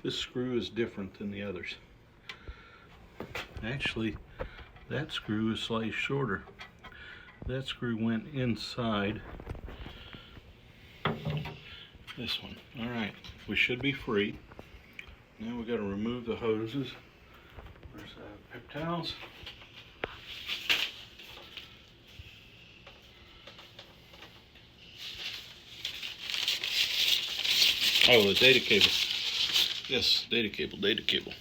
this screw is different than the others. Actually, that screw is slightly shorter. That screw went inside this one. All right, we should be free. Now we got to remove the hoses. Where's paper towels? Oh, the data cable. Yes, data cable, data cable.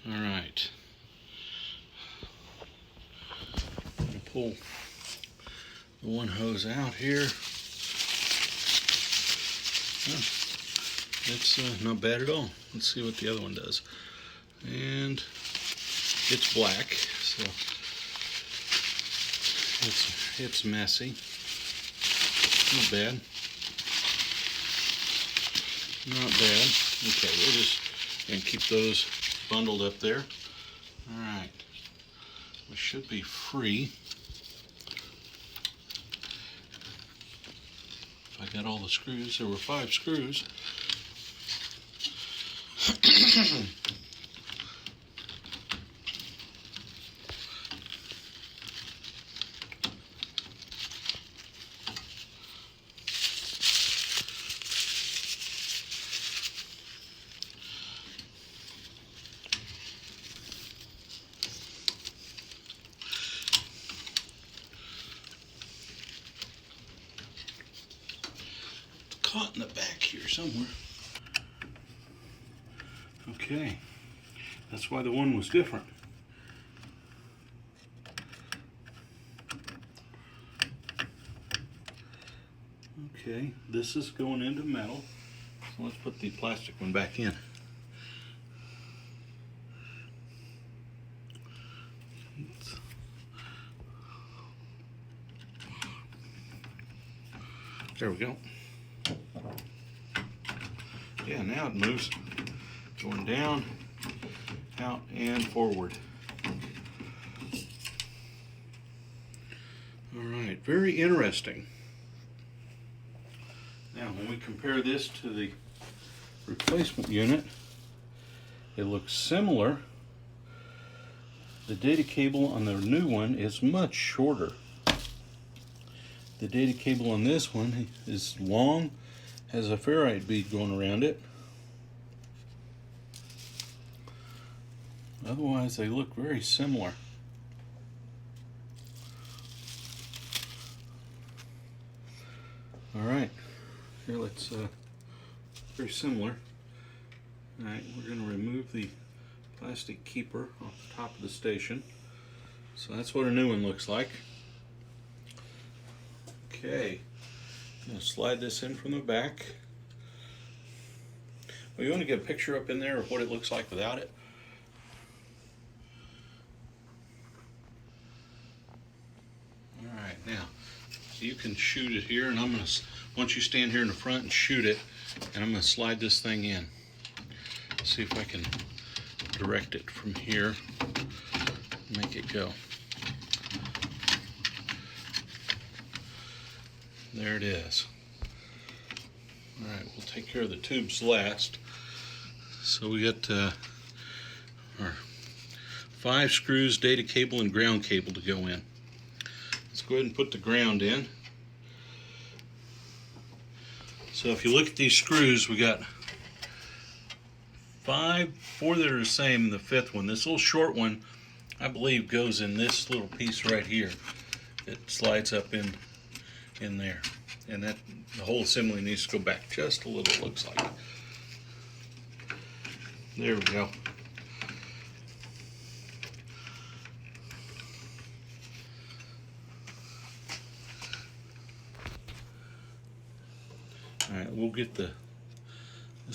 All right. I'm gonna pull the one hose out here. Oh, it's not bad at all. Let's see what the other one does. And it's black, so it's messy. Not bad. Not bad. Okay, we'll just and keep those bundled up there. All right, we should be free. If I got all the screws, there were 5 screws. Caught in the back here somewhere. Okay, that's why the one was different. Okay, this is going into metal, so let's put the plastic one back in. There we go. Yeah, now it moves. Going down, out, and forward. All right, very interesting. Now, when we compare this to the replacement unit, it looks similar. The data cable on the new one is much shorter. The data cable on this one is long, has a ferrite bead going around it. Otherwise, they look very similar. All right, here let's, very similar. All right, we're going to remove the plastic keeper off the top of the station. So that's what a new one looks like. Okay, I'm going to slide this in from the back. Well, you want to get a picture up in there of what it looks like without it? All right, now you can shoot it here, and I'm going to, once you stand here in the front and shoot it, and I'm going to slide this thing in. See if I can direct it from here, make it go. There it is. All right, we'll take care of the tubes last. So we got our 5 screws, data cable, and ground cable to go in. Let's go ahead and put the ground in. So if you look at these screws, we got 4 that are the same, and the 5th one. This little short one, I believe, goes in this little piece right here. It slides up in there, and that the whole assembly needs to go back just a little, it looks like. There we go. All right, we'll get this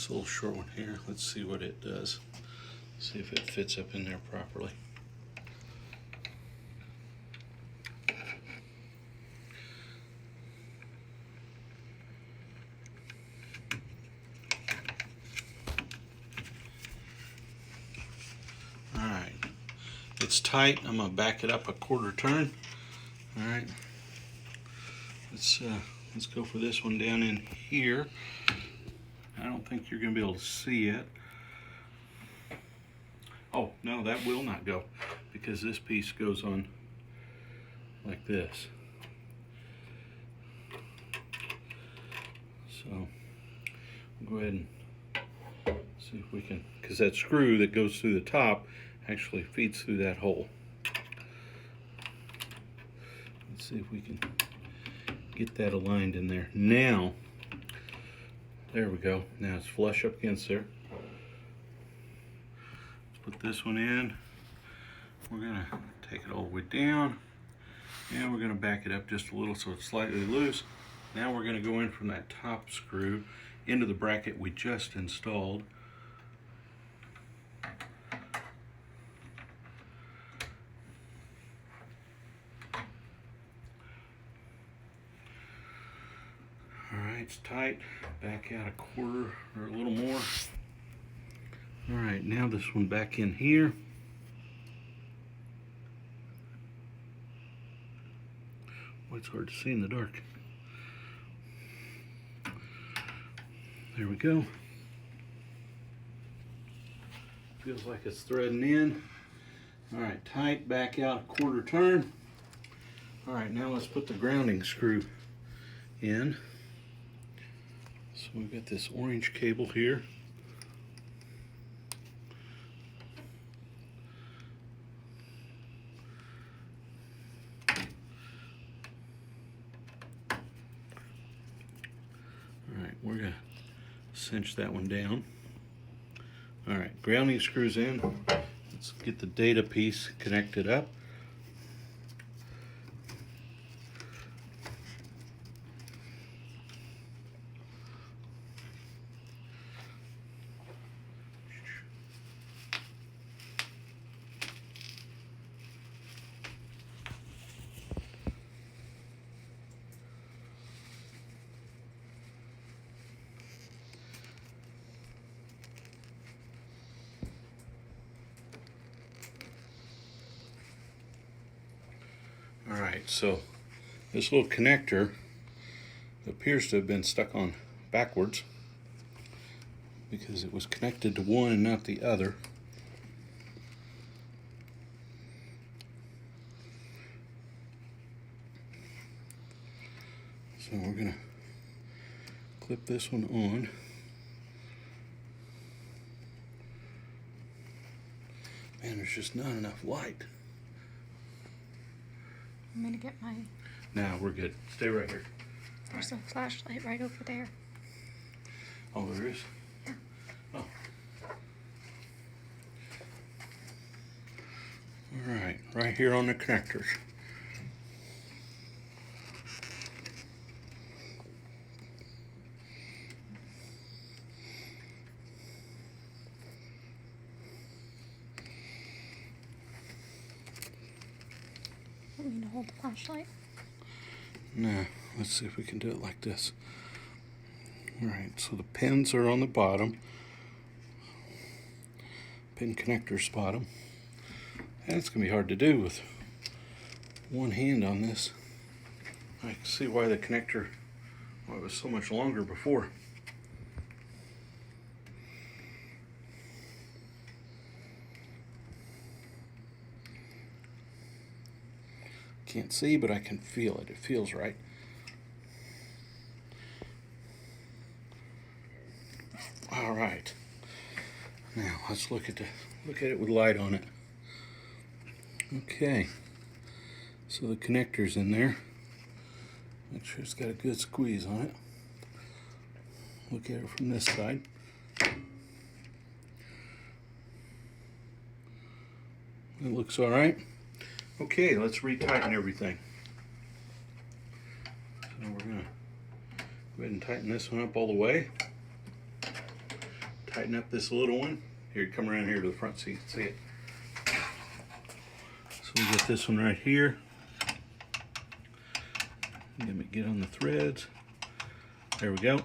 little short one here. Let's see what it does. See if it fits up in there properly. All right, it's tight. I'm gonna back it up a 1/4 turn. All right, let's Let's go for this one down in here. I don't think you're going to be able to see it. Oh, no, that will not go because this piece goes on like this. So we'll go ahead and see if we can, because that screw that goes through the top actually feeds through that hole. Let's see if we can get that aligned in there. Now, there we go. Now it's flush up against there. Let's put this one in. We're gonna take it all the way down, and we're gonna back it up just a little so it's slightly loose. Now we're gonna go in from that top screw into the bracket we just installed. Alright, it's tight. Back out a quarter or a little more. Alright, now this one back in here. Oh, it's hard to see in the dark. There we go. Feels like it's threading in. Alright, tight, back out a quarter turn. Alright, now let's put the grounding screw in. So we've got this orange cable here. Alright, we're going to cinch that one down. Alright, grounding screws in. Let's get the data piece connected up. Alright, so this little connector appears to have been stuck on backwards because it was connected to one and not the other. So we're going to clip this one on. Man, there's just not enough light. I'm gonna get my... Nah, we're good. Stay right here. There's a flashlight right over there. Oh, there is? Yeah. Oh. Alright, right here on the connectors. Want me to hold the flashlight? Nah, let's see if we can do it like this. Alright, so the pins are on the bottom. Pin connectors bottom. That's going to be hard to do with one hand on this. I can see why the connector, why it was so much longer before. Can't see, but I can feel it. It feels right. All right. Now let's look at it with light on it. Okay. So the connector's in there. Make sure it's got a good squeeze on it. Look at it from this side. It looks all right. Okay, let's retighten everything. So we're going to go ahead and tighten this one up all the way. Tighten up this little one. Here, come around here to the front so you can see it. So we get this one right here. Let me get on the threads. There we go.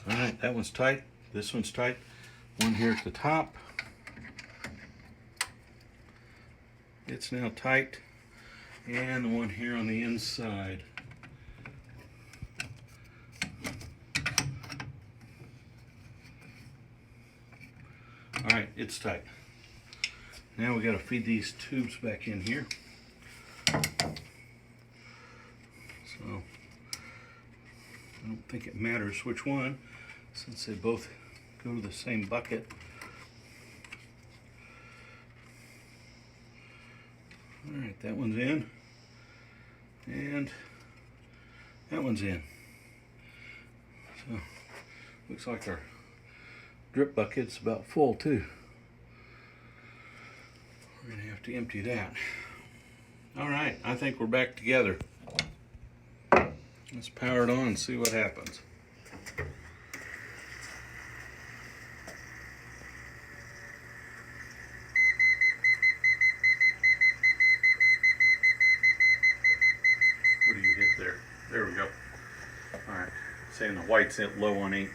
Alright, that one's tight. This one's tight. One here at the top. It's now tight, and the one here on the inside. Alright, it's tight. Now we got to feed these tubes back in here. So I don't think it matters which one, since they both go to the same bucket. Alright, that one's in. And that one's in. So looks like our drip bucket's about full too. We're gonna have to empty that. Alright, I think we're back together. Let's power it on and see what happens. What do you hit there? There we go. Alright, saying the white's low on ink.